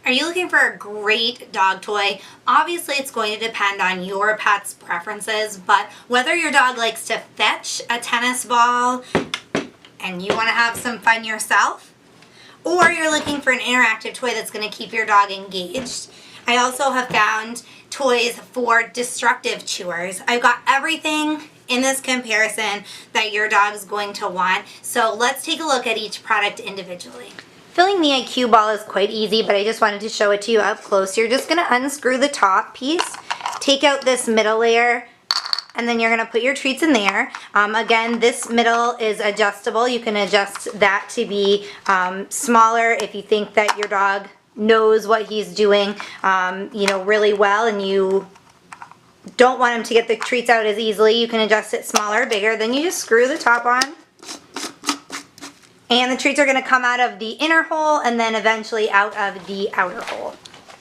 Are you looking for a great dog toy? Obviously, it's going to depend on your pet's preferences, but whether your dog likes to fetch a tennis ball and you want to have some fun yourself, or you're looking for an interactive toy that's going to keep your dog engaged, I also have found toys for destructive chewers. I've got everything in this comparison that your dog's going to want, so let's take a look at each product individually. Filling the IQ ball is quite easy, but I just wanted to show it to you up close. You're just going to unscrew the top piece, take out this middle layer, and then you're going to put your treats in there. Again, this middle is adjustable. You can adjust that to be smaller if you think that your dog knows what he's doing, really well, and you don't want him to get the treats out as easily. You can adjust it smaller or bigger. Then you just screw the top on. And the treats are going to come out of the inner hole and then eventually out of the outer hole.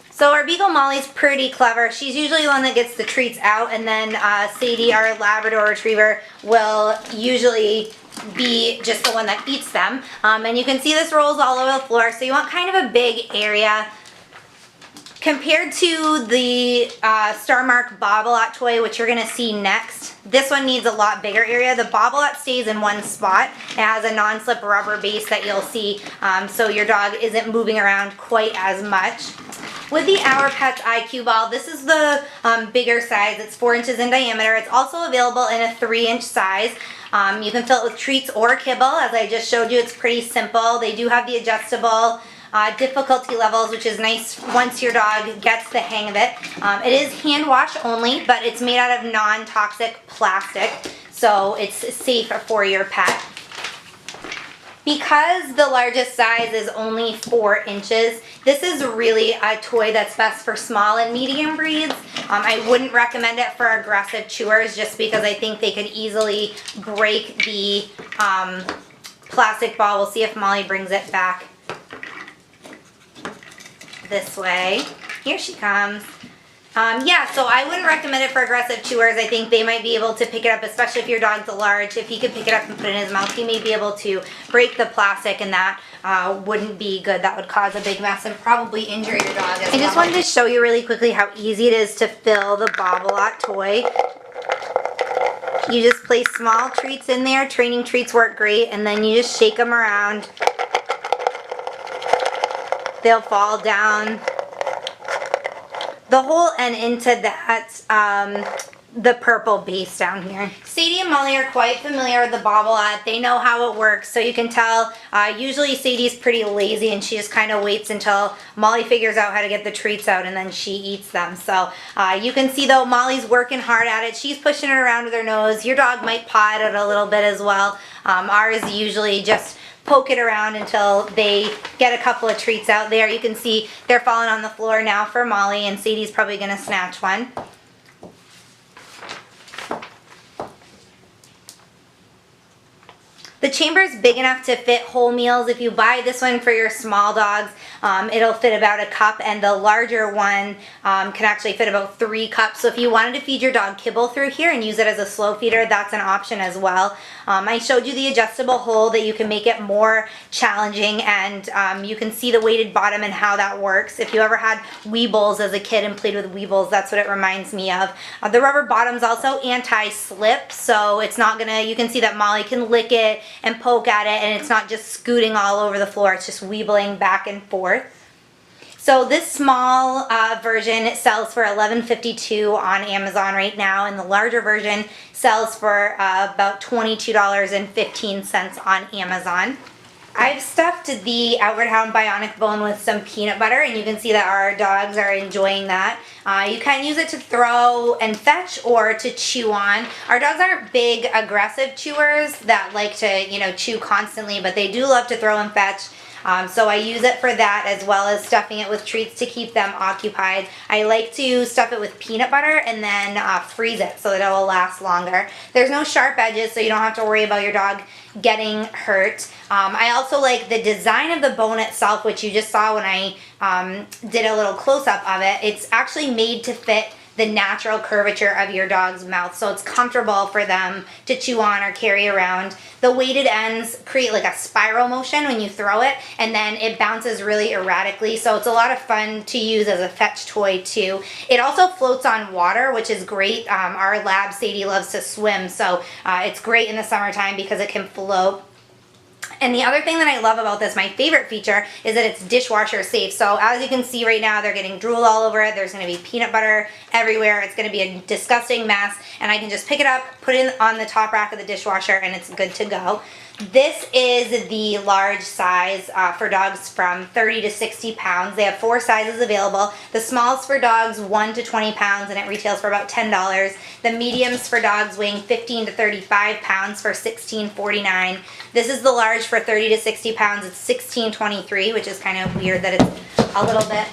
So our Beagle Molly's pretty clever. She's usually the one that gets the treats out, and then Sadie, our Labrador Retriever, will usually be just the one that eats them. And you can see this rolls all over the floor, so you want kind of a big area. Compared to the Starmark Bobble-Ott toy, which you're going to see next, this one needs a lot bigger area. The Bobble-Ott stays in one spot. It has a non-slip rubber base that you'll see, so your dog isn't moving around quite as much. With the OurPets IQ ball, this is the bigger size. It's 4 inches in diameter. It's also available in a 3-inch size. You can fill it with treats or kibble. As I just showed you, it's pretty simple. They do have the adjustable difficulty levels, which is nice once your dog gets the hang of it. It is hand wash only, but it's made out of non-toxic plastic, so it's safe for your pet. Because the largest size is only 4 inches, this is really a toy that's best for small and medium breeds. I wouldn't recommend it for aggressive chewers just because I think they could easily break the plastic ball. We'll see if Molly brings it back this way. Here she comes. Yeah, so I wouldn't recommend it for aggressive chewers. I think they might be able to pick it up, especially if your dog's large. If he could pick it up and put it in his mouth, he may be able to break the plastic, and that wouldn't be good. That would cause a big mess and probably injure your dog as well. I just wanted to show you really quickly how easy it is to fill the Bobble-Ott toy. You just place small treats in there. Training treats work great, and then you just shake them around. They'll fall down the hole and into that the purple base down here. Sadie and Molly are quite familiar with the Bobble-Ott. They know how it works, so you can tell usually Sadie's pretty lazy and she just kind of waits until Molly figures out how to get the treats out and then she eats them. So you can see though Molly's working hard at it. She's pushing it around with her nose. Your dog might paw at it a little bit as well. Ours usually just poke it around until they get a couple of treats out there. You can see they're falling on the floor now for Molly, and Sadie's probably going to snatch one. The chamber is big enough to fit whole meals. If you buy this one for your small dogs, it'll fit about a cup, and the larger one can actually fit about 3 cups. So if you wanted to feed your dog kibble through here and use it as a slow feeder, that's an option as well. I showed you the adjustable hole that you can make it more challenging, and you can see the weighted bottom and how that works. If you ever had Weebles as a kid and played with Weebles, that's what it reminds me of. The rubber bottom's also anti-slip, so it's not gonna, you can see that Molly can lick it and poke at it, and it's not just scooting all over the floor. It's just weebling back and forth. So this small version sells for $11.52 on Amazon right now, and the larger version sells for about $22.15 on Amazon. I've stuffed the Outward Hound Bionic Bone with some peanut butter, and you can see that our dogs are enjoying that. You can use it to throw and fetch or to chew on. Our dogs aren't big, aggressive chewers that like to, chew constantly, but they do love to throw and fetch. So I use it for that as well as stuffing it with treats to keep them occupied. I like to stuff it with peanut butter and then freeze it so that it will last longer. There's no sharp edges, so you don't have to worry about your dog getting hurt. I also like the design of the bone itself, which you just saw when I did a little close-up of it. It's actually made to fit the natural curvature of your dog's mouth, so it's comfortable for them to chew on or carry around. The weighted ends create like a spiral motion when you throw it, and then it bounces really erratically, so it's a lot of fun to use as a fetch toy too. It also floats on water, which is great. Our lab Sadie loves to swim, so it's great in the summertime because it can float. And the other thing that I love about this, my favorite feature, is that it's dishwasher safe. So as you can see right now, they're getting drool all over it. There's going to be peanut butter everywhere. It's going to be a disgusting mess. And I can just pick it up, put it on the top rack of the dishwasher, and it's good to go. This is the large size for dogs from 30 to 60 pounds. They have 4 sizes available. The small's for dogs 1 to 20 pounds, and it retails for about $10. The medium's for dogs weighing 15 to 35 pounds for $16.49. This is the large for 30 to 60 pounds. It's $16.23, which is kind of weird that it's a little bit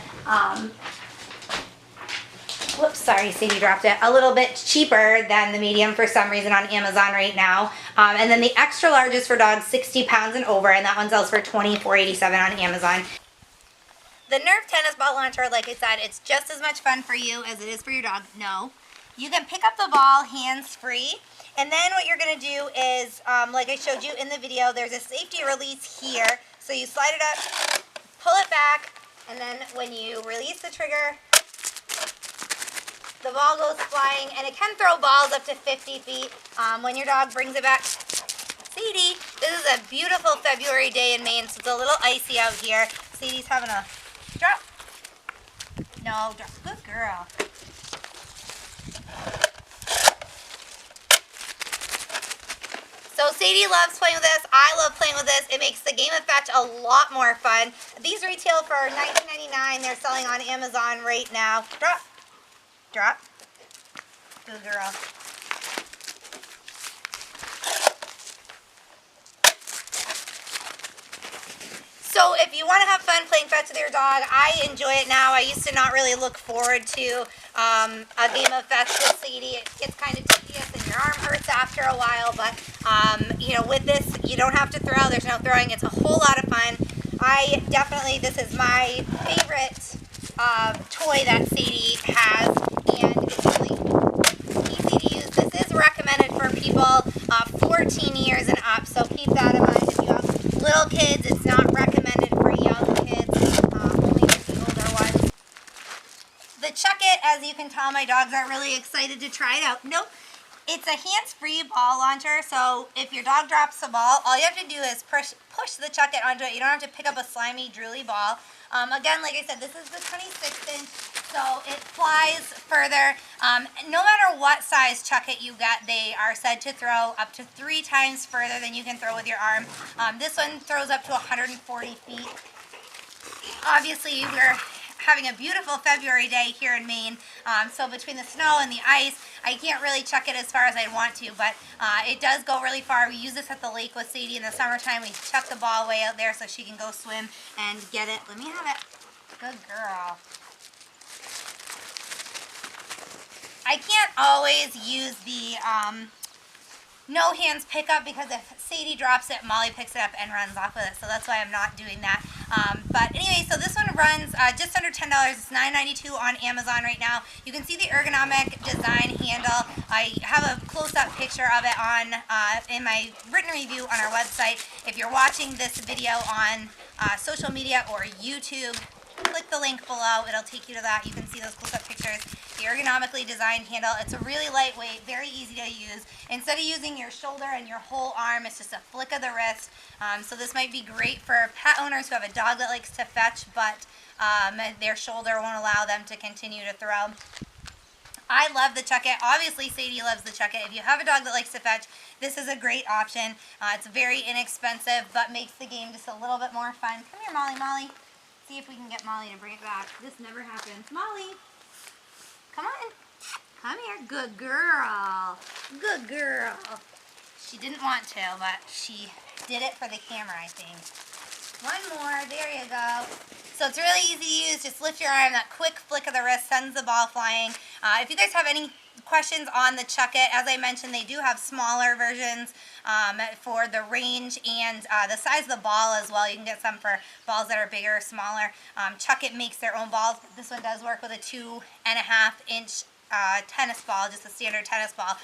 whoops, sorry, Sadie dropped it. A little bit cheaper than the medium for some reason on Amazon right now. And then the extra large is for dogs 60 pounds and over, and that one sells for $24.87 on Amazon. The Nerf tennis ball launcher, like I said, it's just as much fun for you as it is for your dog. No. You can pick up the ball hands-free, and then what you're going to do is, like I showed you in the video, there's a safety release here. So you slide it up, pull it back, and then when you release the trigger, the ball goes flying, and it can throw balls up to 50 feet when your dog brings it back. Sadie, this is a beautiful February day in Maine, so it's a little icy out here. Sadie's having a drop. No, drop. Good girl. So Sadie loves playing with this. I love playing with this. It makes the game of fetch a lot more fun. These retail for $19.99. They're selling on Amazon right now. Drop. Drop. Good girl. So if you want to have fun playing fetch with your dog, I enjoy it now. I used to not really look forward to a game of fetch with Sadie. It gets kind of tedious and your arm hurts after a while, but you know, with this, you don't have to throw. There's no throwing. It's a whole lot of fun. This is my favorite toy that Sadie has, and it's really easy to use. This is recommended for people 14 years and up, so keep that in mind. If you have little kids, it's not recommended for young kids, only for the older ones. The Chuck It, as you can tell, my dogs are really excited to try it out. Nope. It's a hands-free ball launcher, so if your dog drops the ball, all you have to do is push the Chuck It onto it. You don't have to pick up a slimy, drooly ball. Again, like I said, this is the 26-inch, so it flies further. No matter what size Chuck It you get, they are said to throw up to 3 times further than you can throw with your arm. This one throws up to 140 feet. Obviously, we're having a beautiful February day here in Maine, so between the snow and the ice, I can't really chuck it as far as I'd want to, but it does go really far. We use this at the lake with Sadie in the summertime. We chuck the ball way out there so she can go swim and get it. Let me have it. Good girl. I can't always use the no hands pickup because if Sadie drops it, Molly picks it up and runs off with it, so that's why I'm not doing that. But anyway, so this one runs just under $10. It's $9.92 on Amazon right now. You can see the ergonomic design handle. I have a close-up picture of it on in my written review on our website. If you're watching this video on social media or YouTube, click the link below. It'll take you to that. You can see those close-up pictures. The ergonomically designed handle. It's a really lightweight, very easy to use. Instead of using your shoulder and your whole arm, it's just a flick of the wrist. So this might be great for pet owners who have a dog that likes to fetch, but their shoulder won't allow them to continue to throw. I love the Chuck It. Obviously, Sadie loves the Chuck It. If you have a dog that likes to fetch, this is a great option. It's very inexpensive, but makes the game just a little bit more fun. Come here, Molly. Molly. See if we can get Molly to bring it back. This never happens. Molly, come on. Come here. Good girl. Good girl. She didn't want to, but she did it for the camera, I think. One more. There you go. So it's really easy to use. Just lift your arm. That quick flick of the wrist sends the ball flying. If you guys have any questions on the Chuck It, as I mentioned, they do have smaller versions for the range and the size of the ball as well. You can get some for balls that are bigger or smaller. Chuck It makes their own balls. This one does work with a 2.5-inch tennis ball, just a standard tennis ball.